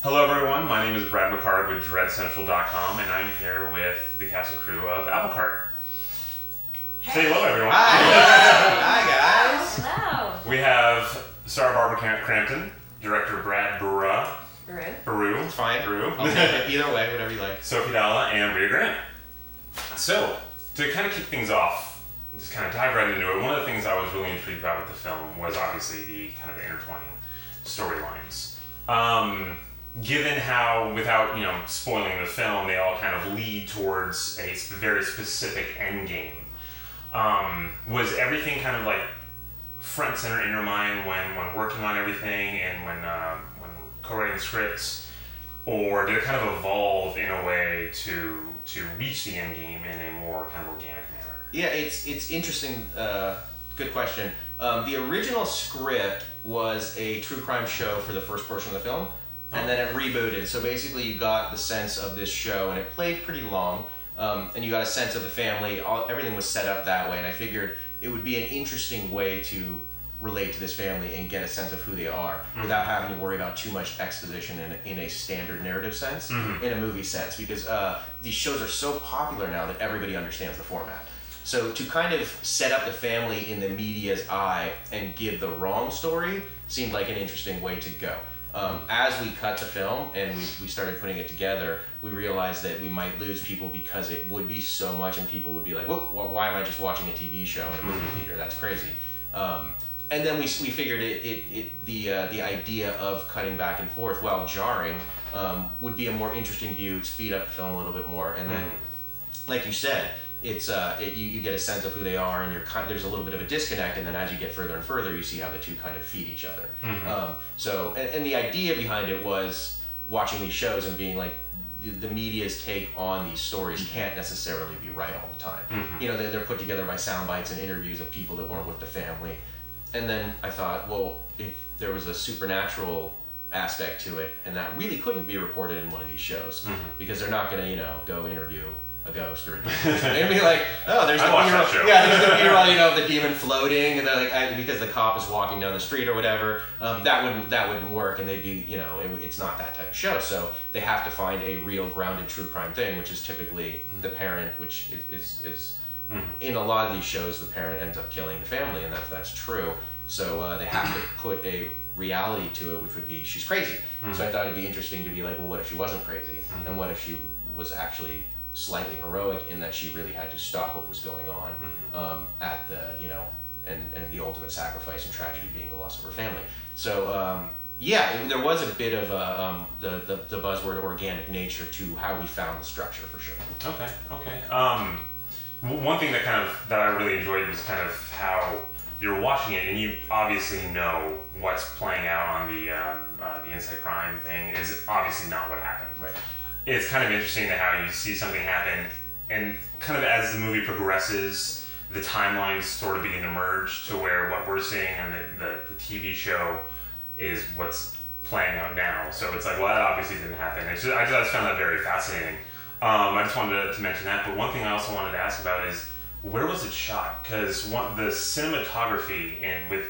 Hello everyone, my name is Brad McHargue with DreadCentral.com and I'm here with the cast and crew of Applecart. Say hello everyone. Hi! Hi guys! Hello! We have star Barbara Crampton, director Brad Baru. It's fine. Baru. I'll take it either way, whatever you like. Sophie Dalla and Brea Grant. So, to kind of kick things off, just kind of dive right into it, one of the things I was really intrigued about with the film was obviously the kind of intertwining storylines. Given how, without spoiling the film, they all kind of lead towards a very specific end game. Was everything kind of like front and center in your mind when working on everything and when co-writing scripts, or did it kind of evolve in a way to reach the end game in a more kind of organic manner? Yeah, it's interesting. Good question. The original script was a true crime show for the first portion of the film. And then it rebooted. So basically you got the sense of this show, and it played pretty long, and you got a sense of the family. Everything was set up that way, and I figured it would be an interesting way to relate to this family and get a sense of who they are without having to worry about too much exposition in a standard narrative sense, in a movie sense, because these shows are so popular now that everybody understands the format. So to kind of set up the family in the media's eye and give the wrong story seemed like an interesting way to go. As we cut the film and we started putting it together, we realized that we might lose people because it would be so much, and people would be like, why am I just watching a TV show in a movie theater? That's crazy. And then we figured the idea of cutting back and forth, while jarring, would be a more interesting view, speed up the film a little bit more. And then, like you said, it's you get a sense of who they are, and there's a little bit of a disconnect, and then as you get further and further, you see how the two kind of feed each other. So the idea behind it was watching these shows and being like, the media's take on these stories can't necessarily be right all the time. They're put together by sound bites and interviews of people that weren't with the family. And then I thought, well, if there was a supernatural aspect to it, and that really couldn't be reported in one of these shows, because they're not going to go interview a ghost or a demon. They'd be like, oh, there's the B-roll. Yeah, there's the B-roll, of the demon floating, and they're like, because the cop is walking down the street or whatever. That wouldn't work, and they'd be, it's not that type of show. So they have to find a real grounded true crime thing, which is typically the parent, which is in a lot of these shows, the parent ends up killing the family, and that's true. So they have to put a reality to it, which would be she's crazy. So I thought it'd be interesting to be like, well, what if she wasn't crazy, and what if she was actually slightly heroic in that she really had to stop what was going on at the and the ultimate sacrifice and tragedy being the loss of her family. So there was a bit of the buzzword organic nature to how we found the structure, for sure. Okay. One thing that I really enjoyed was kind of how you're watching it, and you obviously know what's playing out on the inside crime thing is obviously not what happened. Right. It's kind of interesting to how you see something happen, and kind of as the movie progresses, the timelines sort of begin to merge to where what we're seeing on the TV show is what's playing out now. So it's like, well, that obviously didn't happen. I just found that very fascinating. I just wanted to mention that, but one thing I also wanted to ask about is, where was it shot? Because the cinematography and with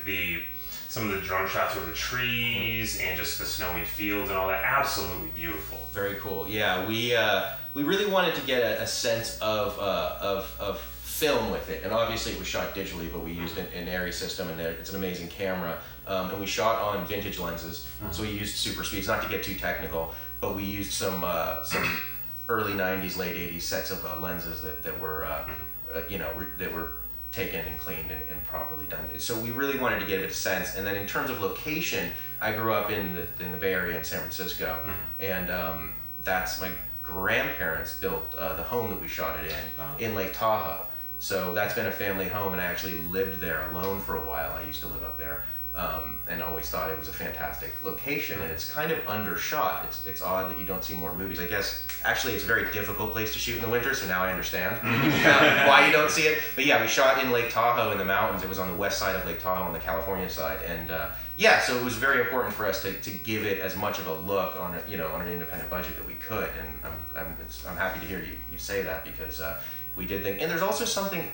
some of the drone shots over the trees and just the snowy fields and all that, absolutely beautiful. Very cool. Yeah, we really wanted to get a sense of film with it, and obviously it was shot digitally, but we used an ARRI system, and it's an amazing camera, and we shot on vintage lenses, so we used super speeds, not to get too technical, but we used some early 90s, late 80s sets of lenses that were that were taken and cleaned and properly done. So we really wanted to get a sense. And then in terms of location, I grew up in the Bay Area in San Francisco, and that's my grandparents built the home that we shot it in Lake Tahoe. So that's been a family home, and I actually lived there alone for a while. I used to live up there, and always thought it was a fantastic location, and it's kind of undershot. It's odd that you don't see more movies. I guess actually it's a very difficult place to shoot in the winter, so now I understand why you don't see it. But yeah, we shot in Lake Tahoe in the mountains. It was on the west side of Lake Tahoe on the California side, and so it was very important for us to give it as much of a look on an independent budget that we could, and I'm happy to hear you say that, because we did think, and there's also something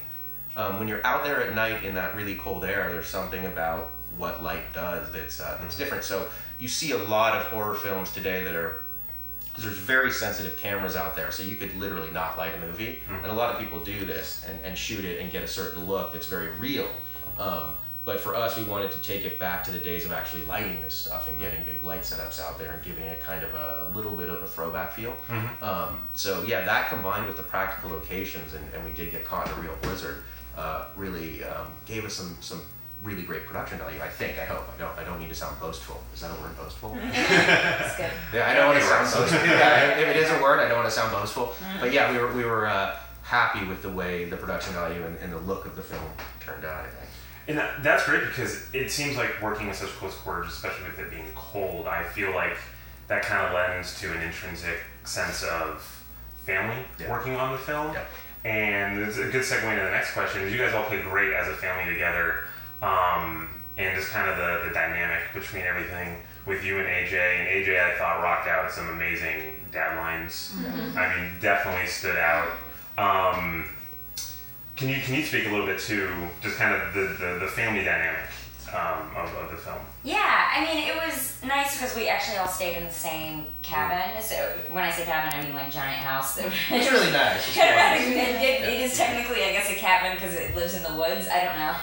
when you're out there at night in that really cold air, there's something about what light does that's different. So you see a lot of horror films today that are, because there's very sensitive cameras out there, so you could literally not light a movie, and a lot of people do this and shoot it and get a certain look that's very real. But for us, we wanted to take it back to the days of actually lighting this stuff and getting big light setups out there and giving it kind of a little bit of a throwback feel. So yeah, that combined with the practical locations, and we did get caught in a real blizzard, really gave us some really great production value. I hope. I don't need to sound boastful. Is that a word, boastful? That's good. Yeah, I don't want to sound boastful. Yeah, if it is a word, I don't want to sound boastful. But yeah, we were happy with the way the production value and the look of the film turned out, I think. And that's great, because it seems like working in such close quarters, especially with it being cold, I feel like that kind of lends to an intrinsic sense of family working on the film. Yeah. And it's a good segue into the next question. Is you guys all play great as a family together, and just kind of the dynamic between everything with you and AJ. And AJ, I thought, rocked out some amazing dad lines. I mean, definitely stood out. Can you speak a little bit to just kind of the family dynamic of the film? Yeah, I mean, it was nice because we actually all stayed in the same cabin. So when I say cabin, I mean like giant house. It's really nice. It is technically, I guess, a cabin because it lives in the woods. I don't know.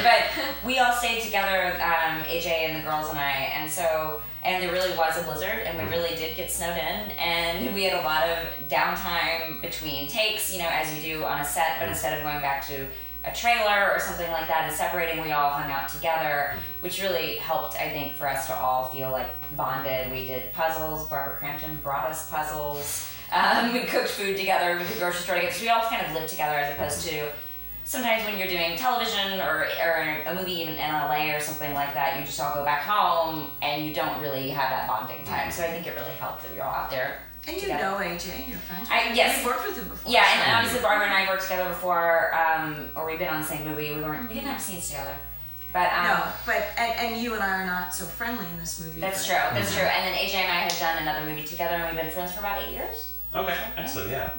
But we all stayed together, AJ and the girls and I, and there really was a blizzard, and we really did get snowed in, and we had a lot of downtime between takes, as you do on a set, but instead of going back to a trailer or something like that and separating, we all hung out together, which really helped, I think, for us to all feel like bonded. We did puzzles. Barbara Crampton brought us puzzles. We cooked food together. We did grocery store together. So we all kind of lived together, as opposed to sometimes when you're doing television or a movie even in LA or something like that, you just all go back home and you don't really have that bonding time. So I think it really helped that we were all out there. And you know AJ, you're friends. Yes. You've worked with him before. Yeah, and obviously Barbara and I worked together before, or we've been on the same movie. We didn't have scenes together. But no, and you and I are not so friendly in this movie. That's true. That's true. And then AJ and I had done another movie together, and we've been friends for about 8 years. Okay, excellent. Yeah.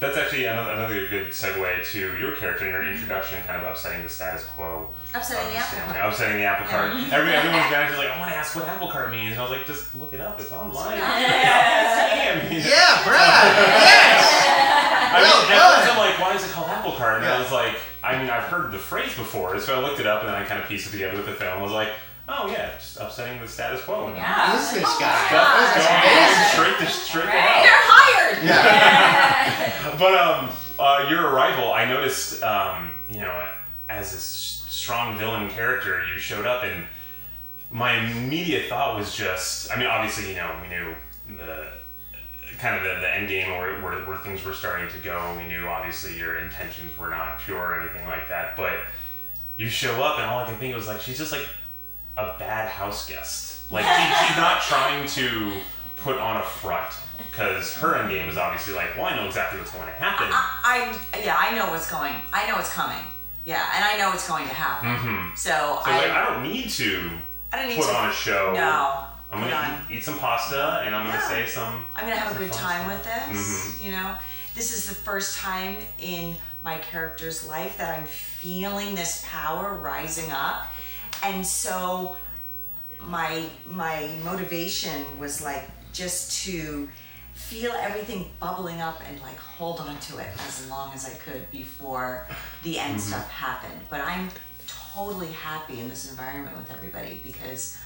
That's actually another good segue to your character and your introduction, kind of upsetting the status quo. Upsetting the Applecart. Upsetting the Applecart. Yeah. Everyone's back is like, I want to ask what Applecart means. And I was like, just look it up. It's online. Yeah, Brad. Yes. I mean, at first I'm like, why is it called Applecart? And I was like, I've heard the phrase before, so I looked it up and then I kind of pieced it together with the film. I was like, oh yeah, just upsetting the status quo. And Who's this guy? Straight to right. hell. You're hired. Yeah. But your arrival, I noticed, as a strong villain character, you showed up, and my immediate thought was just, obviously, we knew the kind of the end game where things were starting to go. We knew, obviously, your intentions were not pure or anything like that. But you show up, and all I could think was like, she's just like a bad house guest. Like she's not trying to put on a front, because her end game is obviously like, well, I know exactly what's going to happen. I know what's coming. Yeah, and I know it's going to happen. So I don't need to put on a show. No. I'm going to eat some pasta, and I'm going to say some... I'm going to have a good time with this, This is the first time in my character's life that I'm feeling this power rising up. And so my motivation was like just to feel everything bubbling up and like hold on to it as long as I could before the end stuff happened. But I'm totally happy in this environment with everybody because,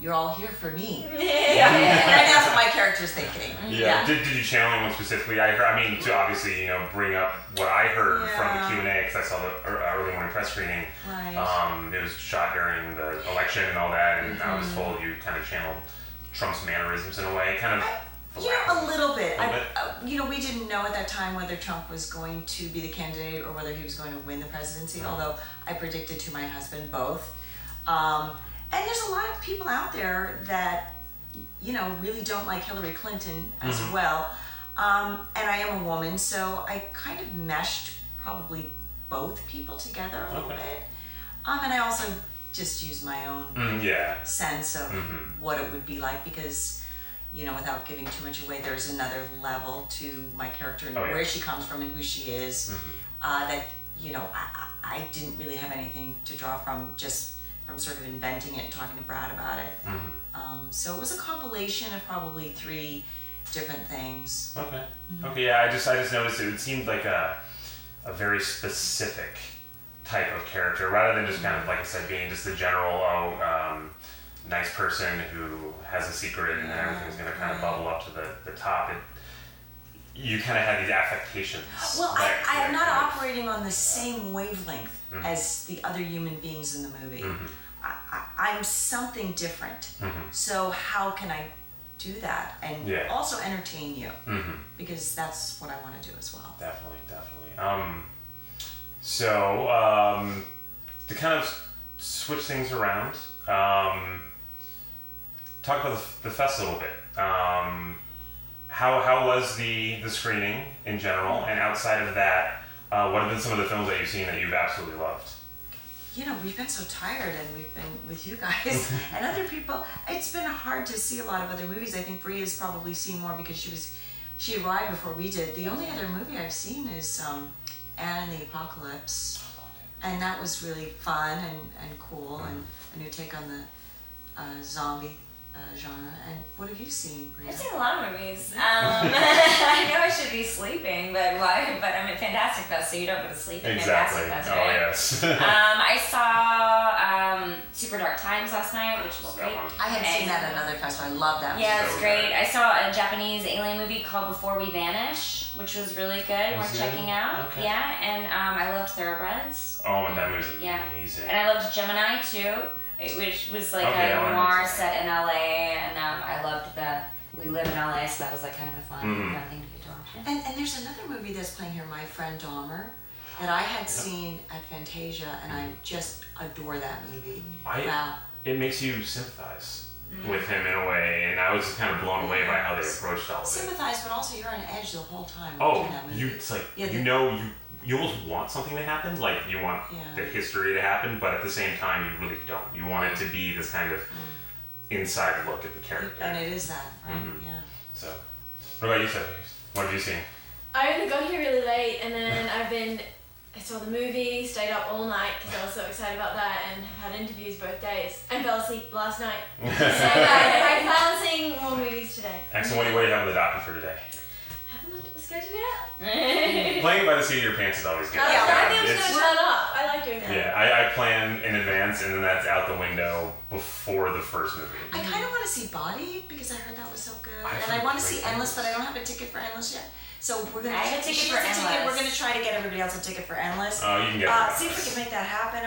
you're all here for me. And that's what my character's thinking. Yeah. Did you channel anyone specifically? To obviously, bring up what I heard from the Q&A, because I saw the early morning press screening. Right. It was shot during the election and all that, and I was told you kind of channeled Trump's mannerisms in a way, kind of. A little bit. We didn't know at that time whether Trump was going to be the candidate or whether he was going to win the presidency, although I predicted to my husband both. And there's a lot of people out there that, really don't like Hillary Clinton as well. And I am a woman, so I kind of meshed probably both people together a little bit. And I also just used my own sense of what it would be like because, without giving too much away, there's another level to my character and where she comes from and who she is that, I didn't really have anything to draw from, just from sort of inventing it and talking to Brad about it. So it was a compilation of probably 3 different things. Okay. Okay. Yeah. I just noticed it seemed like a very specific type of character rather than just kind of, like I said, being just the general nice person who has a secret and everything's going to kind of bubble up to the top. You kind of had these affectations. Well, I am not operating on the same wavelength as the other human beings in the movie. I'm something different. So how can I do that and also entertain you? Because that's what I want to do as well. Definitely. So to kind of switch things around, talk about the fest a little bit. How was the screening in general, and outside of that, what have been some of the films that you've seen that you've absolutely loved? You know, we've been so tired, and we've been with you guys and other people. It's been hard to see a lot of other movies. I think Brea's probably seen more because she arrived before we did. The only other movie I've seen is Anne and the Apocalypse, and that was really fun and cool, and a new take on the zombie genre. And what have you seen, Brea? I've seen a lot of movies. I know I should be sleeping, but why? But I'm at Fantastic Fest, so you don't go to sleep at Exactly. Fantastic Fest, Oh right? yes. I saw Super Dark Times last night, which was great. I had seen that at another festival. I love that. Yeah, So it's great. good. I saw a Japanese alien movie called Before We Vanish, which was really good. Was Worth it? checking out. Okay. Yeah, and I loved Thoroughbreds. Oh, my that movie's Yeah. amazing. And I loved Gemini too, which was like Okay, a I wanna noir see set in LA, and I loved we live in LA, so that was like kind of a fun thing to get to watch. And there's another movie that's playing here, My Friend Dahmer, that I had seen at Fantasia, and I just adore that movie. Wow. It makes you sympathize with him in a way, and I was kind of blown away by how they approached all of it. Sympathize, but also you're on edge the whole time. Oh, watching that movie. it's like Yeah, you almost want something to happen, like you want the history to happen, but at the same time you really don't. You want it to be this kind of inside look at the character. And it is that, right? Yeah. So, what about you, Sophie? What have you seen? I only got here really late, and then I saw the movie, stayed up all night because I was so excited about that, and have had interviews both days, and fell asleep last night. So I plan on seeing more movies today. Excellent. What do you have on the docket for today? Haven't looked at the schedule yet. Playing it by the seat of your pants is always good. I think I'm just gonna turn up. I like doing that. Yeah, I plan in advance, and then that's out the window before the first movie. I kind of want to see Body because I heard that was so good, I've and I heard want to great see Endless, but I don't have a ticket for Endless yet. So we're gonna. I have a ticket she for has a ticket. Endless. We're gonna try to get everybody else a ticket for Endless. Oh, you can get it. See if we can make that happen.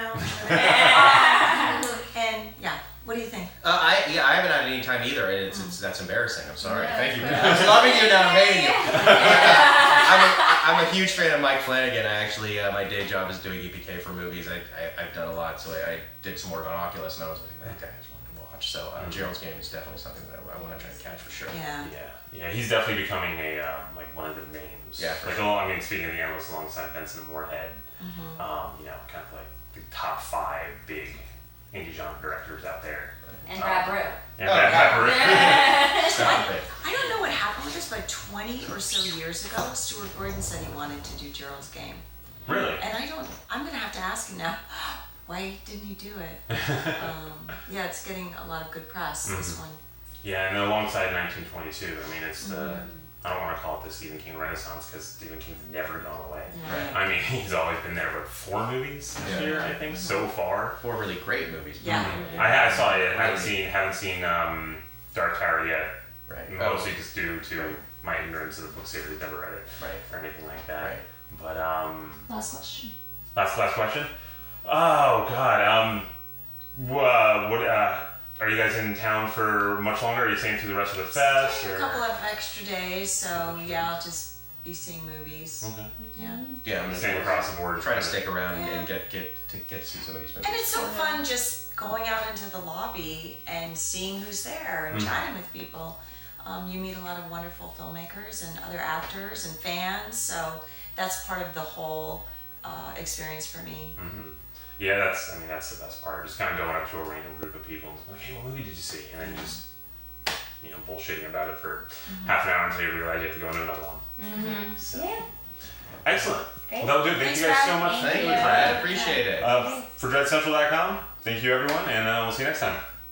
And yeah, what do you think? I haven't had any time either, and that's embarrassing. I'm sorry. Thank you. I was loving you, now I'm hating you. I'm a huge fan of Mike Flanagan. I actually, my day job is doing EPK for movies. I've done a lot, so I did some work on Oculus, and I was like, that guy is one to watch. So Gerald's Game is definitely something that I want to try to catch for sure. Yeah. He's definitely becoming a like one of the names. Yeah. Like, I mean, speaking of the Endless alongside Benson and Moorhead, kind of like the top 5 big indie genre directors out there. And Brad Brew. And Brad Brew. Stop it. I don't know what happened with this, but 20 or so years ago, Stuart Gordon said he wanted to do Gerald's Game. Really? And I'm gonna have to ask him now, why didn't he do it? Yeah, it's getting a lot of good press, this one. Yeah, and alongside 1922, I mean, it's the, I don't want to call it the Stephen King Renaissance because Stephen King's never gone away. Right. I mean, he's always been there, but 4 movies this year, I think, so far. 4 really great movies. Yeah. I saw it. Haven't seen Dark Tower yet. Right. Mostly just due to my ignorance of the book series. Never read it. Right. Or anything like that. Right. But Last question. last question. Oh God. What? Are you guys in town for much longer? Are you staying through the rest of the fest? A couple of extra days, so yeah, I'll just be seeing movies. Okay. Yeah. Yeah, I'm Same across the board. try to stick around and get to see some of these movies. And it's so fun just going out into the lobby and seeing who's there and chatting with people. You meet a lot of wonderful filmmakers and other actors and fans, so that's part of the whole experience for me. Yeah, that's the best part. Just kind of going up to a random group of people and like, hey, what movie did you see? And then just, bullshitting about it for half an hour until you realize you have to go into another one. So. Yeah. Excellent. Great. Well, that was good. Thank you guys so much. Thank you, Brad. Appreciate it. For DreadCentral.com, Thank you, everyone, and we'll see you next time.